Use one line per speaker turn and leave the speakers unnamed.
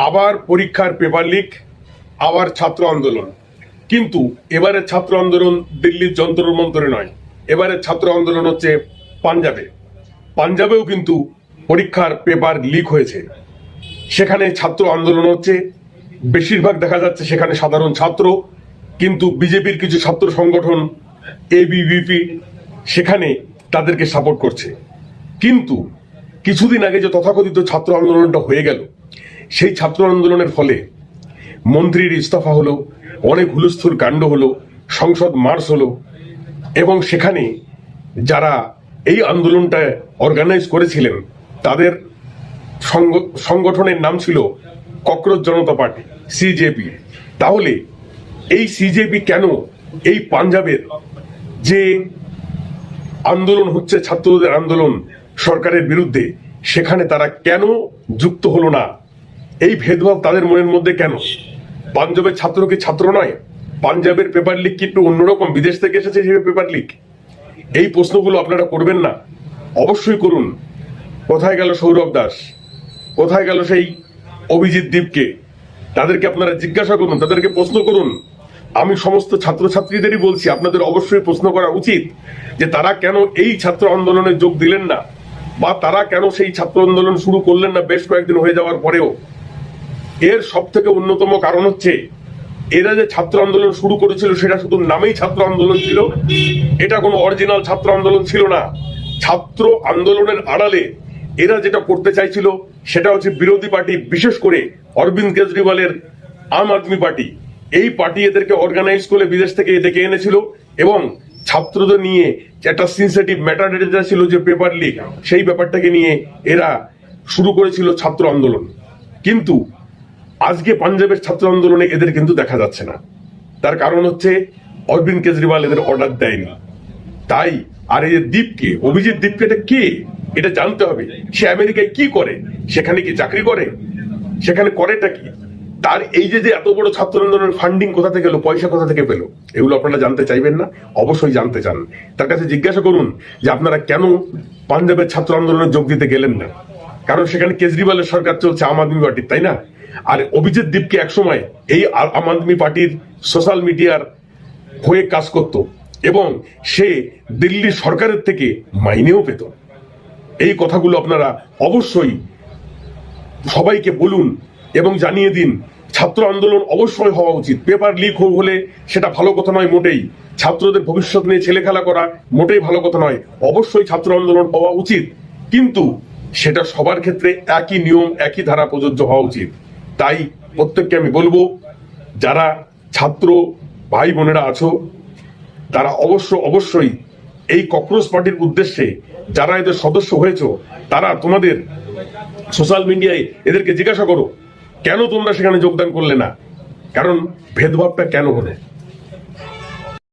আবার পরীক্ষার paper leak, আবার ছাত্র আন্দোলন। কিন্তু এবারের ছাত্র আন্দোলন দিল্লির যন্তর মন্তরে নয়, এবারের ছাত্র আন্দোলন হচ্ছে পাঞ্জাবে। পাঞ্জাবেও কিন্তু পরীক্ষার পেপার লিক হয়েছে। সেখানে ছাত্র আন্দোলন হচ্ছে, বেশিরভাগ দেখা যাচ্ছে সেখানে সাধারণ ছাত্র, কিন্তু বিজেপির কিছু ছাত্র সংগঠন এবিভিপি সেখানে তাদেরকে সাপোর্ট করছে। কিন্তু কিছুদিন আগে যে তথাকথিত ছাত্র আন্দোলনটা হয়ে গেল, সেই ছাত্র আন্দোলনের ফলে মন্ত্রীর ইস্তফা হলো, অনেক হুলস্থুল কাণ্ড হলো, সংসদ মার্চ হলো, এবং সেখানে যারা এই আন্দোলনটা অর্গানাইজ করেছিলেন তাদের সংগঠনের নাম ছিল ককরোচ জনতা পার্টি, সিজেপি। তাহলে এই সিজেপি কেন এই পাঞ্জাবের যে আন্দোলন হচ্ছে, ছাত্রদের আন্দোলন সরকারের বিরুদ্ধে, সেখানে তারা কেন যুক্ত হলো না? এই ভেদভাব তাদের মনের মধ্যে কেন? পাঞ্জাবের ছাত্র কি ছাত্র নয়? পাঞ্জাবের পেপার লিক কি একটু অন্যরকম, বিদেশ থেকে এসেছে সেই পেপার লিক? এই প্রশ্নগুলো আপনারা করবেন না? অবশ্যই করুন। কোথায় গেল সৌরভ দাস? কোথায় গেল সেই অভিজিৎ দীপকে? তাদেরকে আপনারা জিজ্ঞাসা করুন, তাদেরকে প্রশ্ন করুন। আমি সমস্ত ছাত্রছাত্রীদেরই বলছি, আপনাদের অবশ্যই প্রশ্ন করা উচিত যে তারা কেন এই ছাত্র আন্দোলনে যোগ দিলেন না, বা তারা কেন সেই ছাত্র আন্দোলন শুরু করলেন না বেশ কয়েকদিন হয়ে যাওয়ার পরেও। এর সব থেকে অন্যতম কারণ হচ্ছে, এরা যে ছাত্র আন্দোলন শুরু করেছিল সেটা শুধু নামেই ছাত্র আন্দোলন ছিল, এটা কোনো অরিজিনাল ছাত্র আন্দোলন ছিল না। ছাত্র আন্দোলনের আড়ালে এরা যেটা করতে চাইছিল সেটা হচ্ছে বিরোধী পার্টি, বিশেষ করে অরবিন্দ কেজরিওয়ালের আম আদমি পার্টি, এই পার্টি এদেরকে অর্গানাইজ করে বিদেশ থেকে ডেকে এনেছিল, এবং ছাত্রদের নিয়ে একটা সেনসিটিভ ম্যাটার যেটা ছিল যে পেপার লিক, সেই ব্যাপারটাকে নিয়ে এরা শুরু করেছিল ছাত্র আন্দোলন। কিন্তু আজকে পাঞ্জাবের ছাত্র আন্দোলনে এদের কিন্তু দেখা যাচ্ছে না। তার কারণ হচ্ছে অরবিন্দ কেজরিওয়াল এদের অর্ডার দেয়নি। তাই আর এই দ্বীপকে, অভিজিৎ দীপকে, এটা কে এটা জানতে হবে। সে আমেরিকায় কি করে? সেখানে কি চাকরি করে? সেখানে করেটা কি? তার এই যে এত বড় ছাত্র আন্দোলনের ফান্ডিং কোথা থেকে এলো, পয়সা কোথা থেকে পেলো? এগুলো আপনারা জানতে চাইবেন না? অবশ্যই জানতে চান। তার কাছে জিজ্ঞাসা করুন যে আপনারা কেন পাঞ্জাবের ছাত্র আন্দোলনে যোগ দিতে গেলেন না। কারণ সেখানে কেজরিওয়ালের সরকার চলছে, আম আদমি পার্টির, তাই না? আর অভিজিৎ দীপকে একসময় এই আম আদমি পার্টির সোশ্যাল মিডিয়ার হয়ে কাজ করত, এবং সে দিল্লি সরকারের থেকে মাইনেও পেত। এই কথাগুলো আপনারা অবশ্যই সবাইকে বলুন এবং জানিয়ে দিন। ছাত্র আন্দোলন অবশ্যই হওয়া উচিত। পেপার লিক হলে সেটা ভালো কথা নয় মোটেই। ছাত্রদের ভবিষ্যৎ নিয়ে ছেলে খেলা করা মোটেই ভালো কথা নয়। অবশ্যই ছাত্র আন্দোলন হওয়া উচিত, কিন্তু সেটা সবার ক্ষেত্রে একই নিয়ম, একই ধারা প্রযোজ্য হওয়া উচিত। তাই প্রত্যেককে আমি বলবো, যারা ছাত্র ভাই বোনেরা আছো, তারা অবশ্যই এই ককরোচ পার্টির উদ্দেশ্যে যারা এদের সদস্য হয়েছো, তারা তোমাদের সোশ্যাল মিডিয়ায় এদেরকে জিজ্ঞাসা করো কেন তোমরা সেখানে যোগদান করলে না, কারণ ভেদভাবটা কেন হলো।